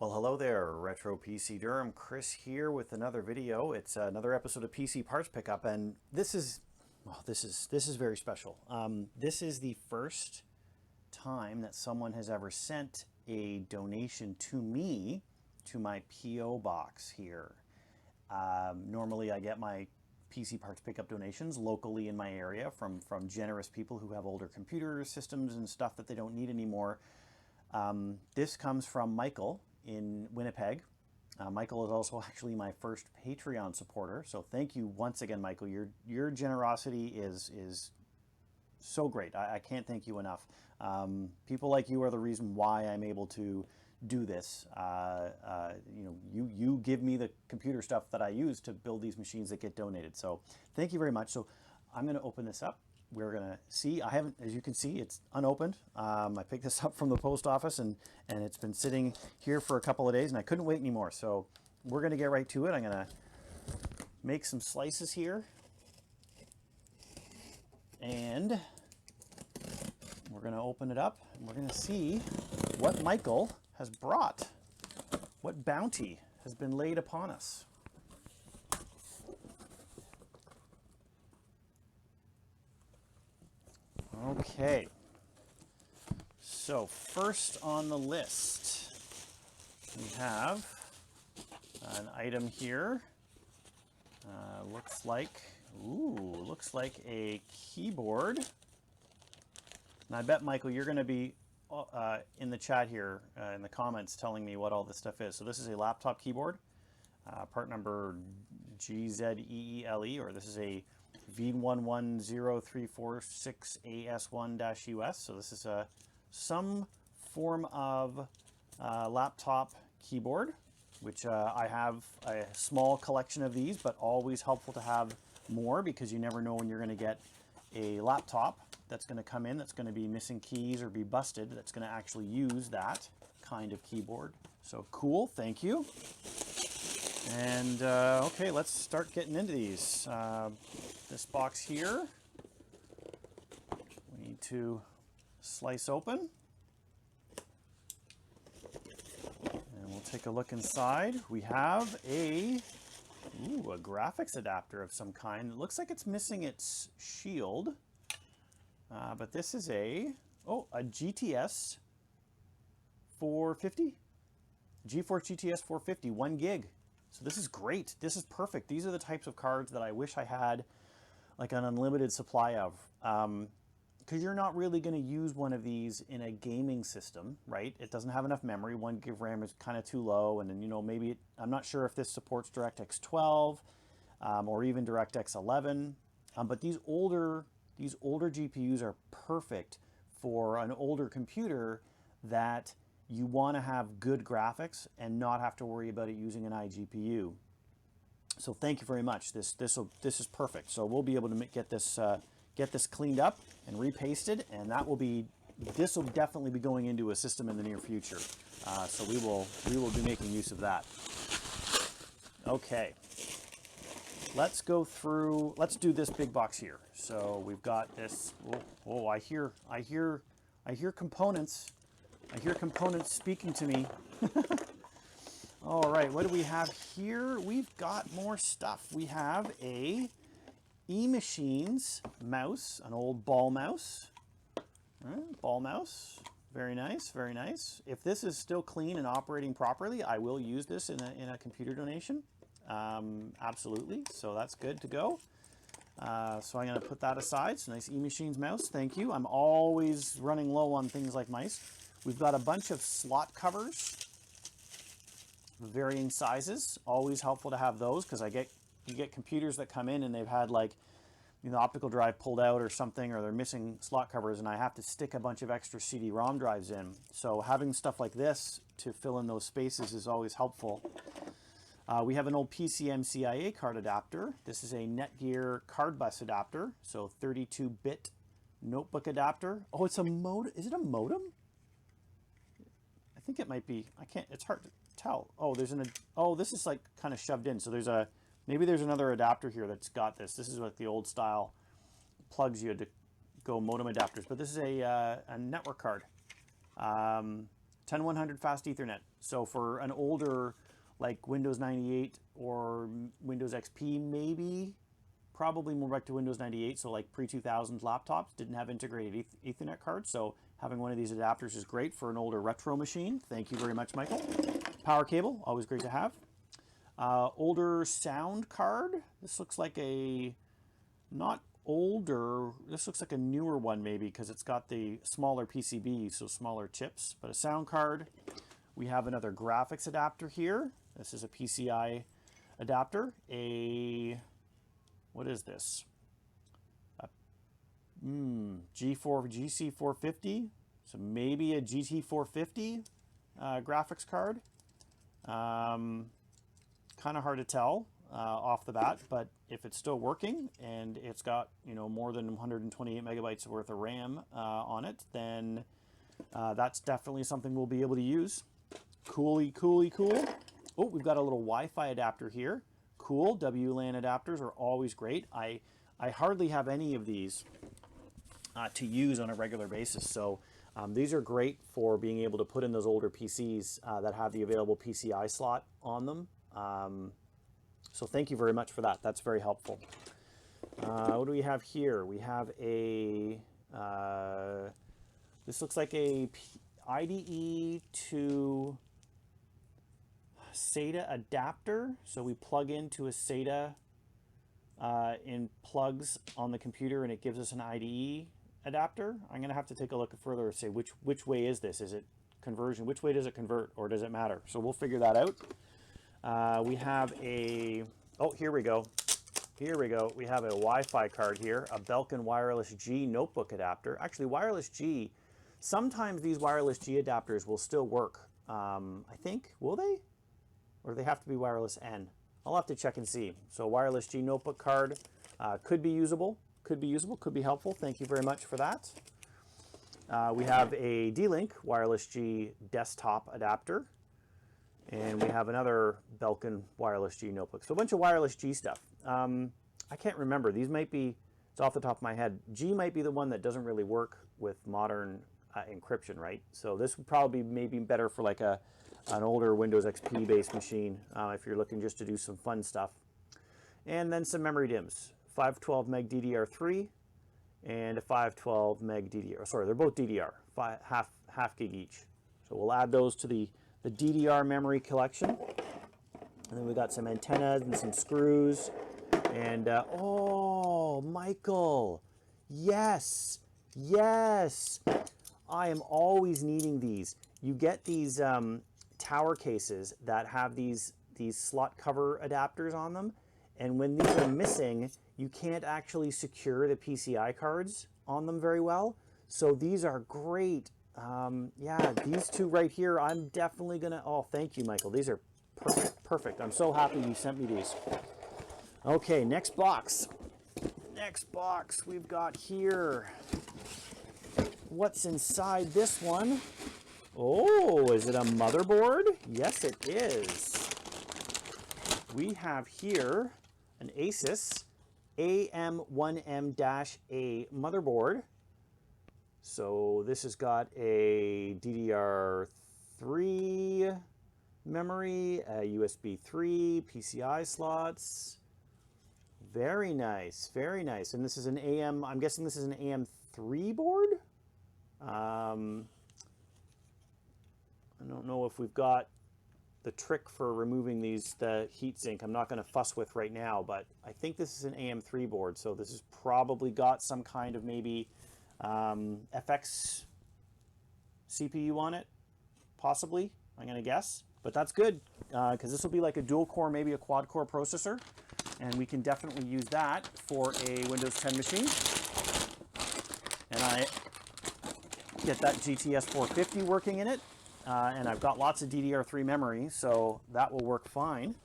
Well, hello there, Retro PC Durham. Chris here with another video. It's another episode of PC Parts Pickup, and this is very special. This is the first time that someone has ever sent a donation to me to my PO box here. Normally, I get my PC Parts Pickup donations locally in my area from generous people who have older computer systems and stuff that they don't need anymore. This comes from Michael in Winnipeg. Michael is also actually my first Patreon supporter, so thank you once again, Michael. Your generosity is so great. I can't thank you enough. People like you are the reason why I'm able to do this. You give me the computer stuff that I use to build these machines that get donated. So thank you very much. So I'm going to open this up. We're going to see, I haven't, as you can see, it's unopened. I picked this up from the post office and it's been sitting here for a couple of days and I couldn't wait anymore. So we're going to get right to it. I'm going to make some slices here and we're going to open it up and we're going to see what Michael has brought, what bounty has been laid upon us. Okay, so first on the list, we have an item here. Looks like a keyboard. And I bet, Michael, you're going to be in the chat here, in the comments, telling me what all this stuff is. So this is a laptop keyboard, part number GZEELE, or this is a V110346AS1-US. So this is some form of laptop keyboard, which I have a small collection of these, but always helpful to have more because you never know when you're going to get a laptop that's going to come in that's going to be missing keys or be busted, that's going to actually use that kind of keyboard. So cool, thank you. And okay, let's start getting into these. This box here, we need to slice open. And we'll take a look inside. We have a graphics adapter of some kind. It looks like it's missing its shield. But this is a GTS 450? GeForce GTS 450, 1 gig. So this is great. This is perfect. These are the types of cards that I wish I had like an unlimited supply of. Because you're not really going to use one of these in a gaming system, right? It doesn't have enough memory. 1 gig of RAM is kind of too low. And then, maybe, I'm not sure if this supports DirectX 12 or even DirectX 11. But these older GPUs are perfect for an older computer that you want to have good graphics and not have to worry about it using an iGPU. So thank you very much. This is perfect. So we'll be able to get this cleaned up and repasted, and this will definitely be going into a system in the near future. So we will be making use of that. Okay. Let's go through, let's do this big box here. So we've got this, I hear components. I hear components speaking to me. All right, what do we have here? We've got more stuff. We have a eMachines mouse, an old ball mouse. Ball mouse, very nice, very nice. If this is still clean and operating properly, I will use this in a computer donation. Absolutely, so that's good to go. So I'm going to put that aside. It's a nice eMachines mouse, thank you. I'm always running low on things like mice. We've got a bunch of slot covers, varying sizes. Always helpful to have those because you get computers that come in and they've had like the optical drive pulled out or something, or they're missing slot covers, and I have to stick a bunch of extra CD-ROM drives in. So having stuff like this to fill in those spaces is always helpful. We have an old PCMCIA card adapter. This is a Netgear card bus adapter, so 32-bit notebook adapter. Oh, it's a modem. Is it a modem? I think it might be. It's hard to tell. Oh, this is like kind of shoved in. So maybe there's another adapter here that's got this. This is like the old style plugs you had to go modem adapters. But this is a network card. 10100 fast Ethernet. So for an older, like Windows 98 or Windows XP, maybe, probably more back to Windows 98, so like pre-2000 laptops didn't have integrated Ethernet cards, so having one of these adapters is great for an older retro machine. Thank you very much, Michael. Power cable, always great to have. Older sound card. This looks like a, not older, this looks like a newer one maybe because it's got the smaller PCB, so smaller chips, but a sound card. We have another graphics adapter here. This is a PCI adapter. What is this? GC450, so maybe a GT450 graphics card. Kind of hard to tell off the bat, but if it's still working and it's got, you know, more than 128 megabytes worth of RAM on it, then that's definitely something we'll be able to use. Cool. Oh, we've got a little Wi-Fi adapter here. Cool. WLAN adapters are always great. I hardly have any of these to use on a regular basis, so these are great for being able to put in those older PCs that have the available PCI slot on them. So thank you very much for that. That's very helpful. What do we have here? We have a, this looks like a IDE to SATA adapter. So we plug into a SATA in plugs on the computer and it gives us an IDE adapter. I'm going to have to take a look further and say which way is this? Is it conversion? Which way does it convert, or does it matter? So we'll figure that out. We have a, oh, here we go. We have a Wi-Fi card here, a Belkin Wireless G notebook adapter. Actually, Wireless G, sometimes these Wireless G adapters will still work. I think, will they? Or do they have to be Wireless N? I'll have to check and see. So Wireless G notebook card could be usable, could be helpful. Thank you very much for that. We have a D-Link Wireless G desktop adapter. And we have another Belkin Wireless G notebook. So a bunch of Wireless G stuff. I can't remember. These might be, it's off the top of my head. G might be the one that doesn't really work with modern encryption, right? So this would probably be maybe better for like an older Windows XP based machine if you're looking just to do some fun stuff. And then some memory DIMMs. 512 meg DDR3 and a 512 meg DDR. Sorry, they're both DDR, half gig each. So we'll add those to the DDR memory collection. And then we got some antennas and some screws. And oh, Michael, yes, I am always needing these. You get these tower cases that have these slot cover adapters on them, and when these are missing, you can't actually secure the PCI cards on them very well. So these are great. Yeah, these two right here, I'm definitely gonna, oh, thank you, Michael. These are perfect. I'm so happy you sent me these. Okay, next box. We've got here, what's inside this one? Oh, is it a motherboard? Yes, it is. We have here an Asus AM1M-A motherboard. So this has got a DDR3 memory, a USB 3, PCI slots. Very nice, very nice. And this is an AM, I'm guessing this is an AM3 board? I don't know if we've got the trick for removing the heatsink. I'm not going to fuss with right now, but I think this is an AM3 board. So this has probably got some kind of maybe FX CPU on it, possibly, I'm going to guess. But that's good, because this will be like a dual core, maybe a quad core processor. And we can definitely use that for a Windows 10 machine. And I get that GTS 450 working in it. And I've got lots of DDR3 memory, so that will work fine.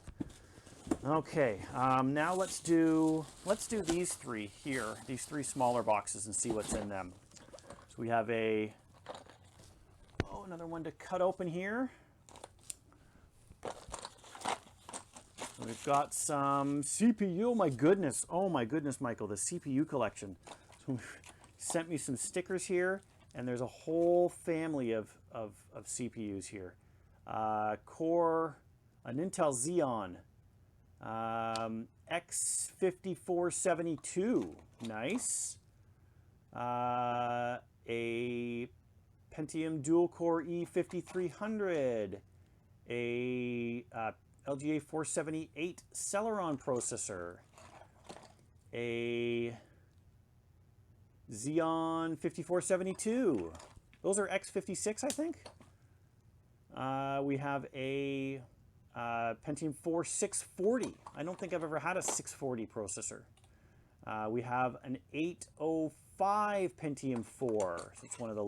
Okay, now let's do these three here, these three smaller boxes, and see what's in them. So we have another one to cut open here. We've got some CPU. Oh my goodness, Michael, the CPU collection. So sent me some stickers here, and there's a whole family of CPUs here. Core, an Intel Xeon, X5472, nice. A Pentium dual core E5300, a LGA 478 Celeron processor, a Xeon 5472. Those are X56, I think. We have a Pentium 4 640. I don't think I've ever had a 640 processor. We have an 805 Pentium 4. So it's one of the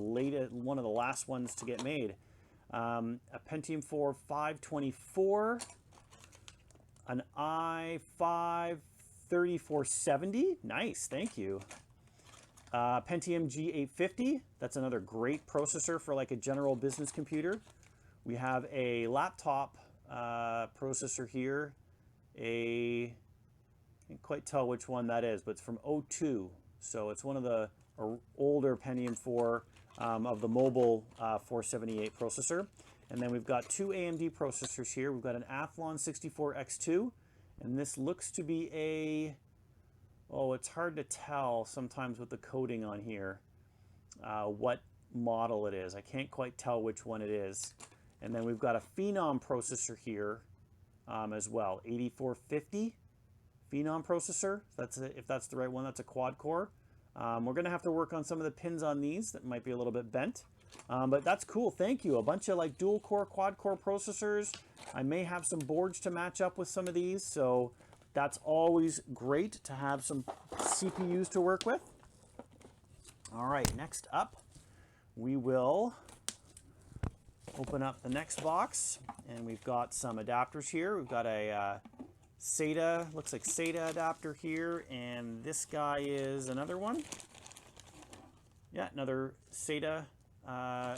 last ones to get made. A Pentium 4 524, an i5 3470. Nice, thank you. Pentium G850. That's another great processor for like a general business computer. We have a laptop processor here. I can't quite tell which one that is, but it's from O2. So it's one of the older Pentium 4 of the mobile 478 processor. And then we've got two AMD processors here. We've got an Athlon 64X2, and this looks to be a, oh, it's hard to tell sometimes with the coding on here what model it is. I can't quite tell which one it is. And then we've got a Phenom processor here as well, 8450 Phenom processor. If that's the right one, that's a quad core. We're going to have to work on some of the pins on these that might be a little bit bent. But that's cool, thank you. A bunch of like dual core, quad core processors. I may have some boards to match up with some of these, so that's always great to have some CPUs to work with. All right, next up, we will open up the next box, and we've got some adapters here. We've got a SATA, looks like SATA adapter here, and this guy is another one. Yeah, another SATA,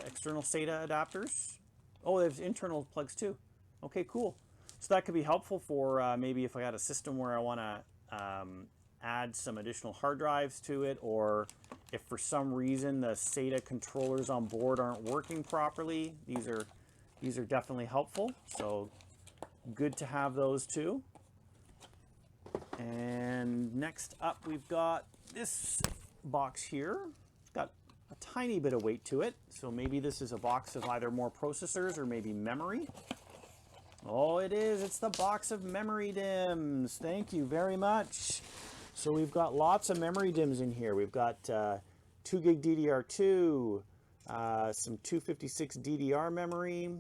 external SATA adapters. Oh, there's internal plugs too. Okay, cool. So that could be helpful for maybe if I got a system where I want to add some additional hard drives to it, or if for some reason the SATA controllers on board aren't working properly. These are definitely helpful. So good to have those too. And next up, we've got this box here. It's got a tiny bit of weight to it. So maybe this is a box of either more processors or maybe memory. Oh, it is. It's the box of memory DIMMs. Thank you very much. So we've got lots of memory DIMMs in here. We've got 2 gig DDR2, some 256 DDR memory,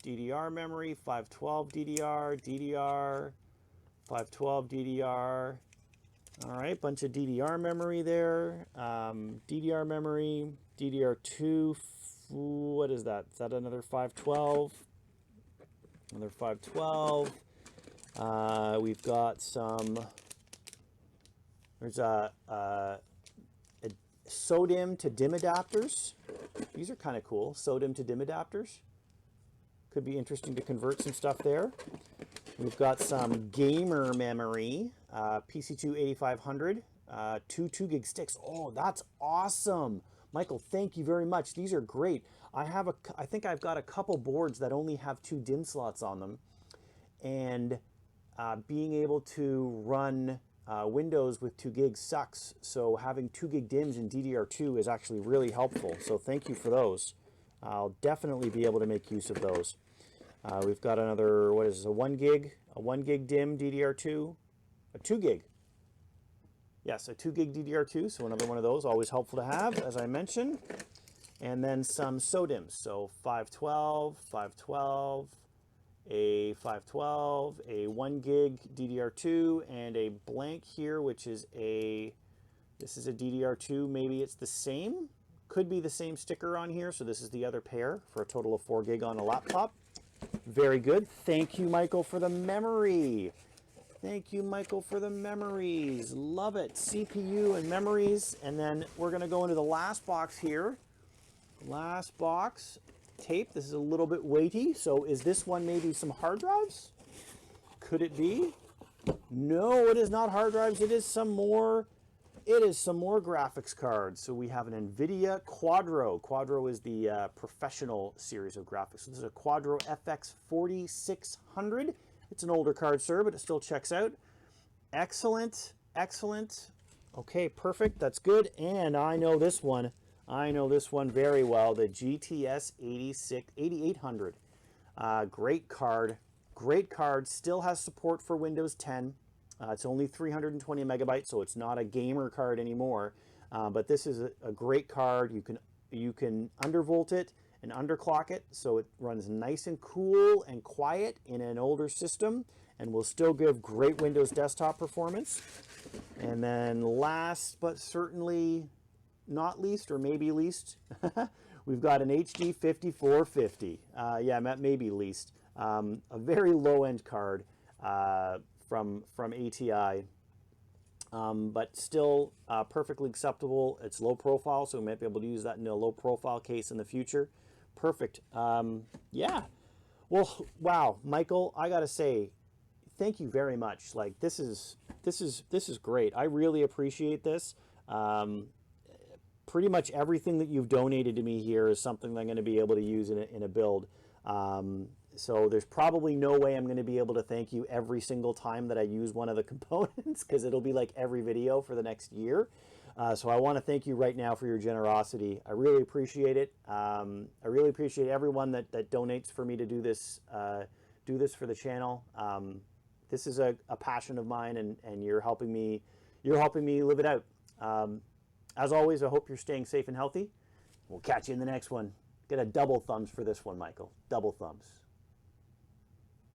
512 DDR, 512 DDR. All right, bunch of DDR memory there. DDR memory, DDR2. What is that? Is that another 512? Another 512. We've got some. There's a SODIMM to DIMM adapters. These are kind of cool. SODIMM to DIMM adapters. Could be interesting to convert some stuff there. We've got some gamer memory, PC2 8500, two 2 gig sticks. Oh, that's awesome. Michael, thank you very much. These are great. I think I've got a couple boards that only have 2 DIMM slots on them, and being able to run Windows with 2 gigs sucks. So having 2 gig DIMMs in DDR2 is actually really helpful. So thank you for those. I'll definitely be able to make use of those. We've got another, what is this, a 1 gig DIMM DDR2, a 2 gig. Yes, a 2 gig DDR2, so another one of those, always helpful to have, as I mentioned. And then some SODIMMs, so 512, a 512, a 1 gig DDR2, and a blank here, which is this is a DDR2, maybe it's the same, could be the same sticker on here, so this is the other pair for a total of 4 gig on a laptop. Very good. Thank you, Michael, for the memory. Thank you, Michael, for the memories. Love it. CPU and memories. And then we're going to go into the last box here. Last box, tape. This is a little bit weighty. So is this one maybe some hard drives? Could it be? No, it is not hard drives. It is some more it is some more graphics cards. So we have an NVIDIA Quadro. Quadro is the professional series of graphics. So this is a Quadro FX 4600. It's an older card, sir, but it still checks out. Excellent, excellent. Okay, perfect. That's good. And I know this one. I know this one very well. The GTS 8800. Great card. Great card. Still has support for Windows 10. It's only 320 megabytes, so it's not a gamer card anymore. But this is a great card. You can undervolt it and underclock it, so it runs nice and cool and quiet in an older system, and will still give great Windows desktop performance. And then last but certainly not least, or maybe least, we've got an HD 5450. Yeah, maybe least. A very low-end card from ATI, but still perfectly acceptable. It's low profile, so we might be able to use that in a low profile case in the future. Perfect. Yeah. Well, wow, Michael, I gotta say, thank you very much. Like this is great. I really appreciate this. Pretty much everything that you've donated to me here is something that I'm going to be able to use in a build. So there's probably no way I'm going to be able to thank you every single time that I use one of the components, because it'll be like every video for the next year. So I want to thank you right now for your generosity. I really appreciate it. I really appreciate everyone that donates for me to do this for the channel. This is a passion of mine, and you're helping me live it out. As always, I hope you're staying safe and healthy. We'll catch you in the next one. Get a double thumbs for this one, Michael. Double thumbs.